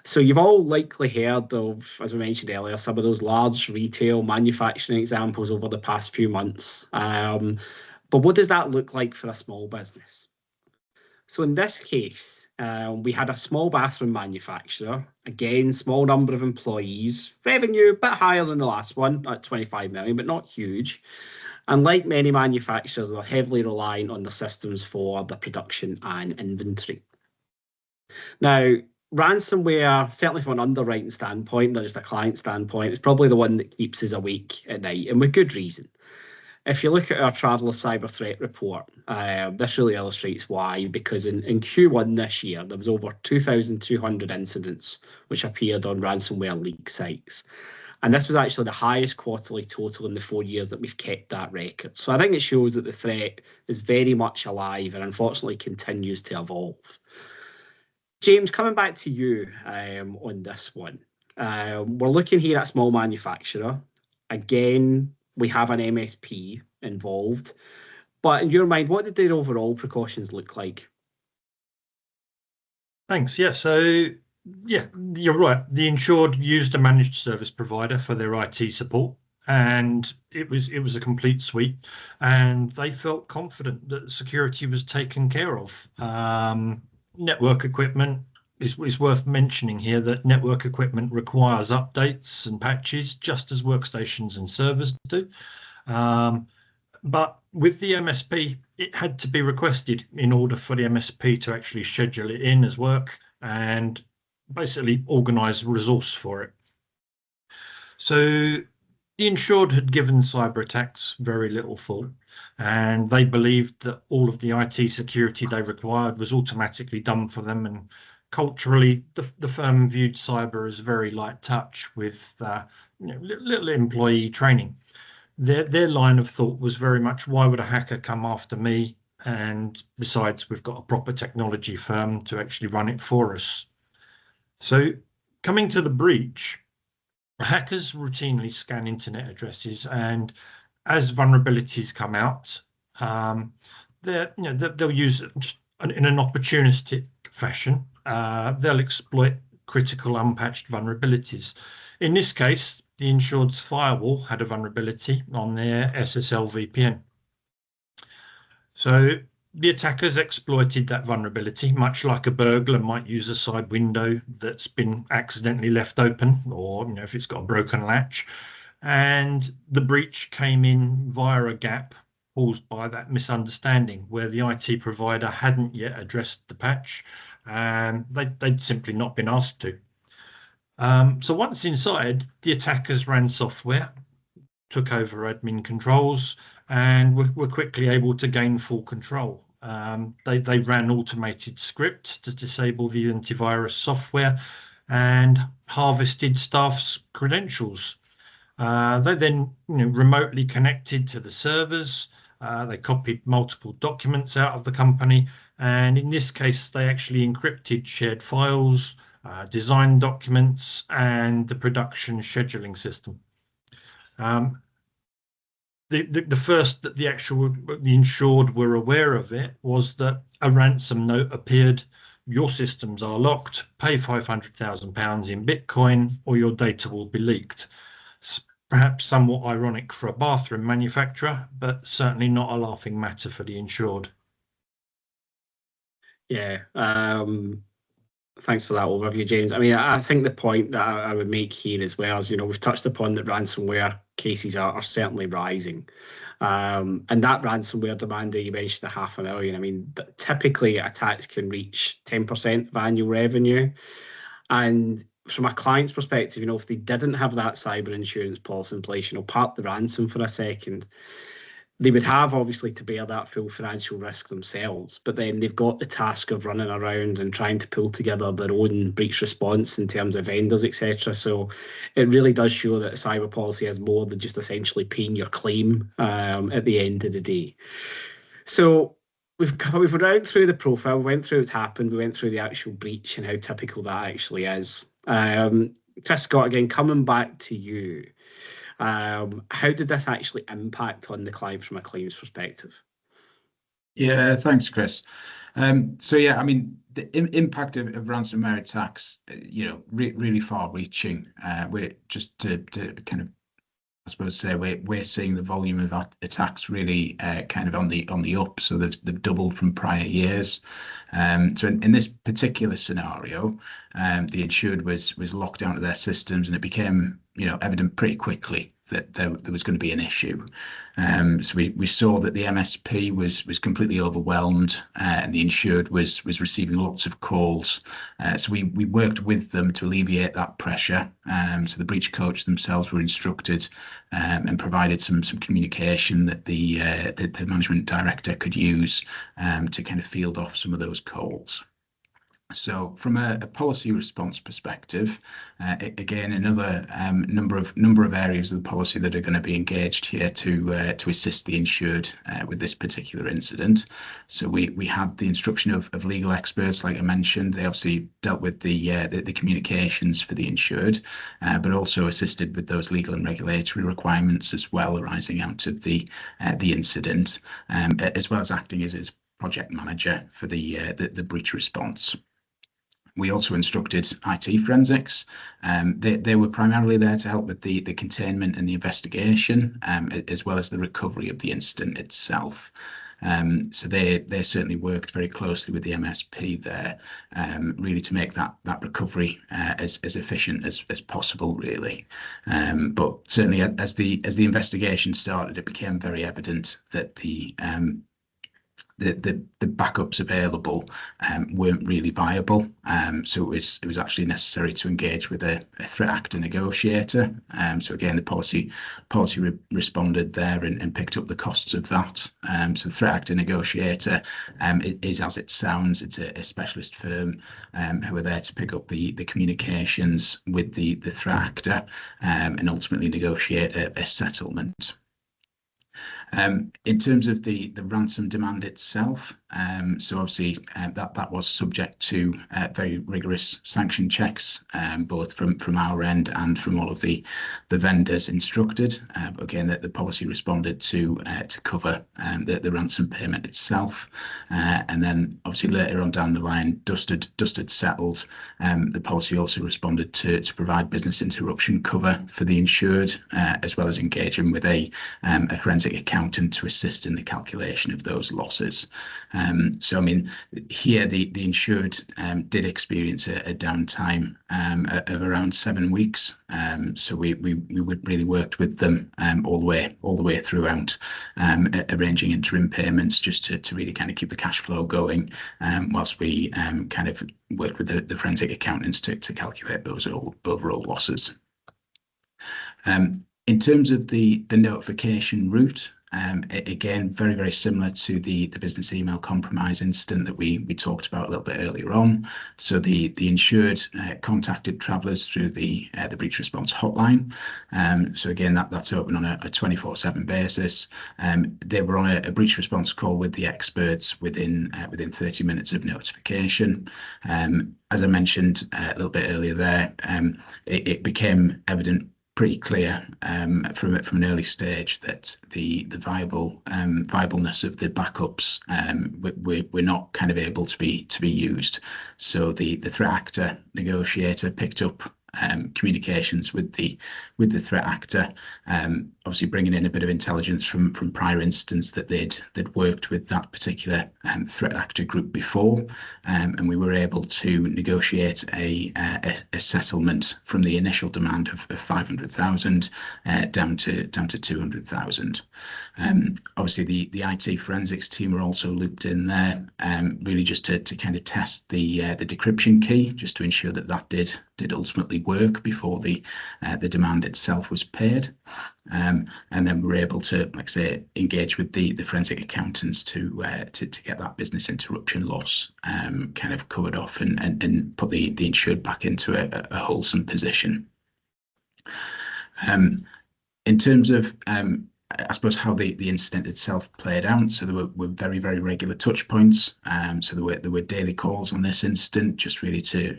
So you've all likely heard of, as we mentioned earlier, some of those large retail manufacturing examples over the past few months. But what does that look like for a small business? So in this case, we had a small bathroom manufacturer, again, small number of employees, revenue a bit higher than the last one at 25 million, but not huge. And like many manufacturers, they're heavily reliant on the systems for the production and inventory. Now, ransomware, certainly from an underwriting standpoint, not just a client standpoint, is probably the one that keeps us awake at night, and with good reason. If you look at our Traveller Cyber Threat Report, this really illustrates why, because in Q1 this year, there was over 2,200 incidents which appeared on ransomware leak sites. And this was actually the highest quarterly total in the 4 years that we've kept that record. So I think it shows that the threat is very much alive and unfortunately continues to evolve. James, coming back to you on this one. We're looking here at a small manufacturer. Again, we have an MSP involved. But in your mind, what did their overall precautions look like? Thanks. Yeah, so yeah, you're right. The insured used a managed service provider for their IT support, and it was a complete suite, and they felt confident that security was taken care of. Network equipment is worth mentioning here that network equipment requires updates and patches just as workstations and servers do. But with the MSP, it had to be requested in order for the MSP to actually schedule it in as work and basically organize resource for it. So the insured had given cyber attacks very little thought, and they believed that all of the IT security they required was automatically done for them. And culturally, the firm viewed cyber as very light touch with little employee training. Their line of thought was very much, why would a hacker come after me? And besides, we've got a proper technology firm to actually run it for us. So coming to the breach, hackers routinely scan internet addresses, and as vulnerabilities come out, they'll use it just in an opportunistic fashion. They'll exploit critical unpatched vulnerabilities. In this case, the insured's firewall had a vulnerability on their SSL VPN. So the attackers exploited that vulnerability, much like a burglar might use a side window that's been accidentally left open, or if it's got a broken latch. And the breach came in via a gap caused by that misunderstanding, where the IT provider hadn't yet addressed the patch, and they'd simply not been asked to. So once inside, the attackers ran software, took over admin controls, and were quickly able to gain full control. They ran automated scripts to disable the antivirus software and harvested staff's credentials. They then remotely connected to the servers. They copied multiple documents out of the company, and in this case, they actually encrypted shared files, design documents, and the production scheduling system. The first that the insured were aware of it was that a ransom note appeared. Your systems are locked. Pay £500,000 in Bitcoin, or your data will be leaked. Perhaps somewhat ironic for a bathroom manufacturer, but certainly not a laughing matter for the insured. Yeah. Thanks for that overview, James. I mean, I think the point that I would make here as well is, we've touched upon that ransomware cases are certainly rising. And that ransomware demand that you mentioned, 500,000, I mean, typically attacks can reach 10% of annual revenue. And from a client's perspective, if they didn't have that cyber insurance policy in place, park the ransom for a second, they would have obviously to bear that full financial risk themselves, but then they've got the task of running around and trying to pull together their own breach response in terms of vendors, etc. So it really does show that a cyber policy has more than just essentially paying your claim at the end of the day. So we've run through the profile, we went through what's happened, we went through the actual breach and how typical that actually is. Chris Scott, again, coming back to you. How did this actually impact on the client from a claims perspective? Yeah, thanks, Chris. So yeah, I mean, impact of ransomware attacks, really far-reaching. We're just to kind of, I suppose, say we're seeing the volume of attacks really kind of on the up. So they've doubled from prior years. So in this particular scenario, the insured was locked down to their systems, and it became evident pretty quickly that there was going to be an issue. So we saw that the MSP was completely overwhelmed, and the insured was receiving lots of calls. So we worked with them to alleviate that pressure. So the breach coach themselves were instructed and provided some communication that the management director could use to kind of field off some of those calls. So from a policy response perspective, again, another number of areas of the policy that are going to be engaged here to assist the insured with this particular incident. So we had the instruction of legal experts, like I mentioned. They obviously dealt with the communications for the insured, but also assisted with those legal and regulatory requirements as well arising out of the incident, as well as acting as project manager for the breach response. We also instructed IT forensics. They were primarily there to help with the containment and the investigation, as well as the recovery of the incident itself. So they certainly worked very closely with the MSP there, really to make that recovery as efficient as possible, really. But certainly as the investigation started, it became very evident that the backups available weren't really viable. So it was actually necessary to engage with a threat actor negotiator. So again, the policy responded there and picked up the costs of that. So threat actor negotiator, it is as it sounds. It's a specialist firm who are there to pick up the communications with the threat actor and ultimately negotiate a settlement. In terms of the ransom demand itself, so obviously that was subject to very rigorous sanction checks, both from our end and from all of the vendors instructed. But again, the policy responded to cover the ransom payment itself, and then obviously later on down the line, dusted settled. The policy also responded to provide business interruption cover for the insured, as well as engaging with a forensic accountant to assist in the calculation of those losses. So I mean, here the insured did experience a downtime of around 7 weeks. So we really worked with them all the way throughout, arranging interim payments just to really kind of keep the cash flow going, whilst we kind of worked with the forensic accountants to calculate those overall losses. In terms of the notification route, again, very, very similar to the business email compromise incident that we talked about a little bit earlier on. So the insured contacted travellers through the breach response hotline. So again, that's open on a 24/7 basis. They were on a breach response call with the experts within 30 minutes of notification. As I mentioned a little bit earlier there, it became evident pretty clear from an early stage that the viableness of the backups were not kind of able to be used. So the threat actor negotiator picked up communications with the threat actor, obviously bringing in a bit of intelligence from prior instances that they'd worked with that particular threat actor group before, and we were able to negotiate a settlement from the initial demand of 500,000 down to 200,000. Obviously the IT forensics team were also looped in there, really just to kind of test the decryption key, just to ensure that did ultimately work before the demand itself was paid. And then we were able to, like I say, engage with the forensic accountants to get that business interruption loss kind of covered off and put the insured back into a wholesome position. In terms of I suppose how the incident itself played out. So there were very, very regular touch points. So there were daily calls on this incident, just really to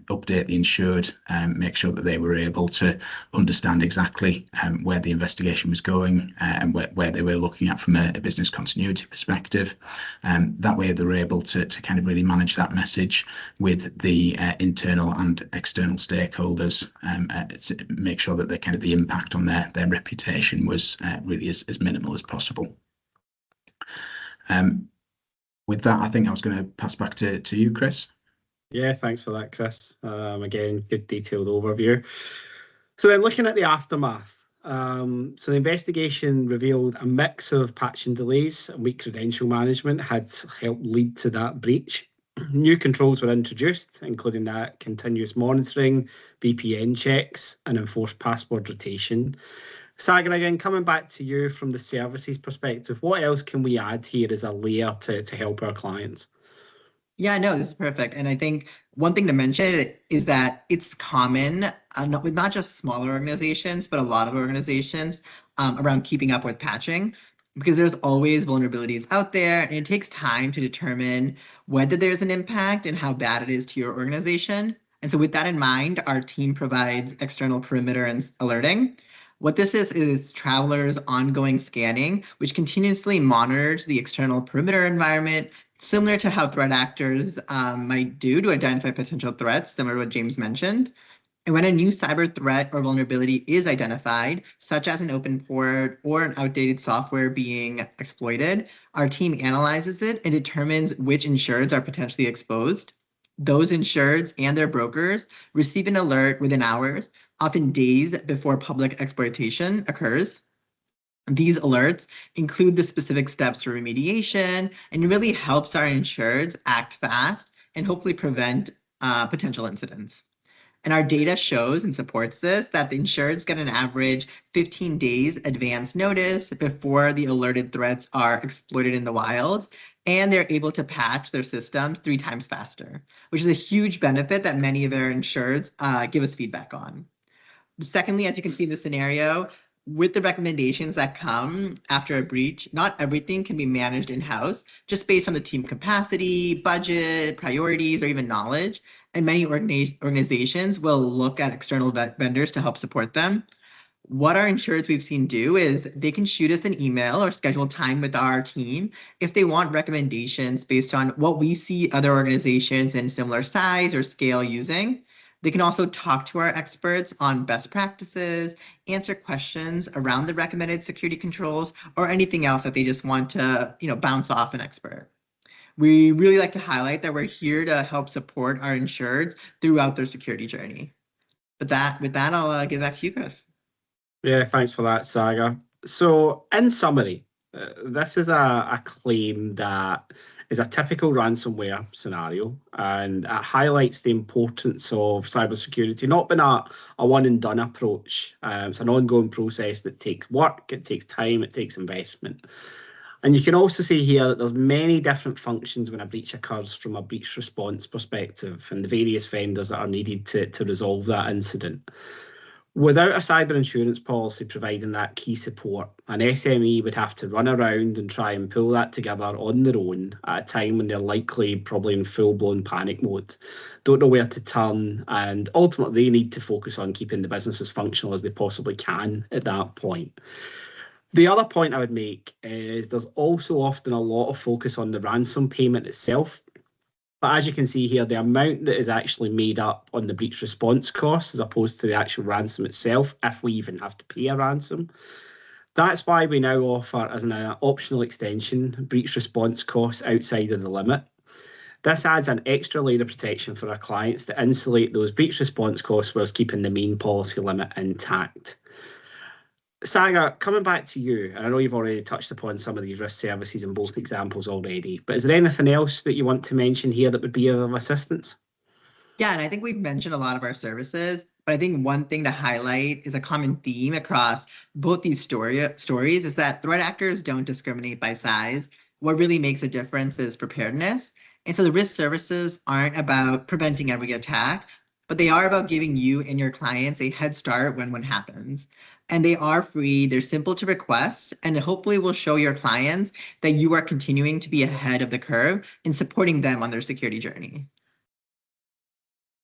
update the insured, make sure that they were able to understand exactly where the investigation was going and where they were looking at from a business continuity perspective. That way they were able to kind of really manage that message with the internal and external stakeholders, to make sure that the impact on their reputation was really as minimal as possible. With that, I think I was going to pass back to you, Chris. Yeah, thanks for that, Chris. Again, good detailed overview. So then looking at the aftermath, so the investigation revealed a mix of patching delays and weak credential management had helped lead to that breach. New controls were introduced, including that continuous monitoring, VPN checks, and enforced password rotation. Sagar, again, coming back to you from the services perspective, what else can we add here as a layer to help our clients? Yeah, no, this is perfect. And I think one thing to mention is that it's common with not just smaller organizations, but a lot of organizations around keeping up with patching, because there's always vulnerabilities out there, and it takes time to determine whether there's an impact and how bad it is to your organization. And so with that in mind, our team provides external perimeter and alerting. What this is Traveler's ongoing scanning, which continuously monitors the external perimeter environment, similar to how threat actors might do to identify potential threats, similar to what James mentioned. And when a new cyber threat or vulnerability is identified, such as an open port or an outdated software being exploited, our team analyzes it and determines which insureds are potentially exposed. Those insureds and their brokers receive an alert within hours, often days before public exploitation occurs. These alerts include the specific steps for remediation and really helps our insureds act fast and hopefully prevent potential incidents. And our data shows and supports this, that the insureds get an average 15 days advance notice before the alerted threats are exploited in the wild, and they're able to patch their systems 3 times faster, which is a huge benefit that many of their insureds give us feedback on. Secondly, as you can see in the scenario, with the recommendations that come after a breach, not everything can be managed in-house, just based on the team capacity, budget, priorities, or even knowledge. And many organizations will look at external vendors to help support them. What our insureds we've seen do is they can shoot us an email or schedule time with our team if they want recommendations based on what we see other organizations in similar size or scale using. They can also talk to our experts on best practices, answer questions around the recommended security controls, or anything else that they just want to, bounce off an expert. We really like to highlight that we're here to help support our insureds throughout their security journey. With that, I'll give back to you, Chris. Yeah, thanks for that, Saga. So, in summary, this is a claim that is a typical ransomware scenario, and it highlights the importance of cybersecurity not being a one and done approach. It's an ongoing process that takes work, it takes time, it takes investment. And you can also see here that there's many different functions when a breach occurs from a breach response perspective and the various vendors that are needed to resolve that incident. Without a cyber insurance policy providing that key support, an SME would have to run around and try and pull that together on their own at a time when they're likely probably in full-blown panic mode, don't know where to turn, and ultimately they need to focus on keeping the business as functional as they possibly can at that point. The other point I would make is there's also often a lot of focus on the ransom payment itself. But as you can see here, the amount that is actually made up on the breach response costs as opposed to the actual ransom itself, if we even have to pay a ransom. That's why we now offer, as an optional extension, breach response costs outside of the limit. This adds an extra layer of protection for our clients to insulate those breach response costs whilst keeping the main policy limit intact. Saga, coming back to you, and I know you've already touched upon some of these risk services in both examples already, but is there anything else that you want to mention here that would be of assistance? Yeah, and I think we've mentioned a lot of our services, but I think one thing to highlight is a common theme across both these stories is that threat actors don't discriminate by size. What really makes a difference is preparedness. And so the risk services aren't about preventing every attack, but they are about giving you and your clients a head start when one happens. And they are free, they're simple to request, and hopefully will show your clients that you are continuing to be ahead of the curve in supporting them on their security journey.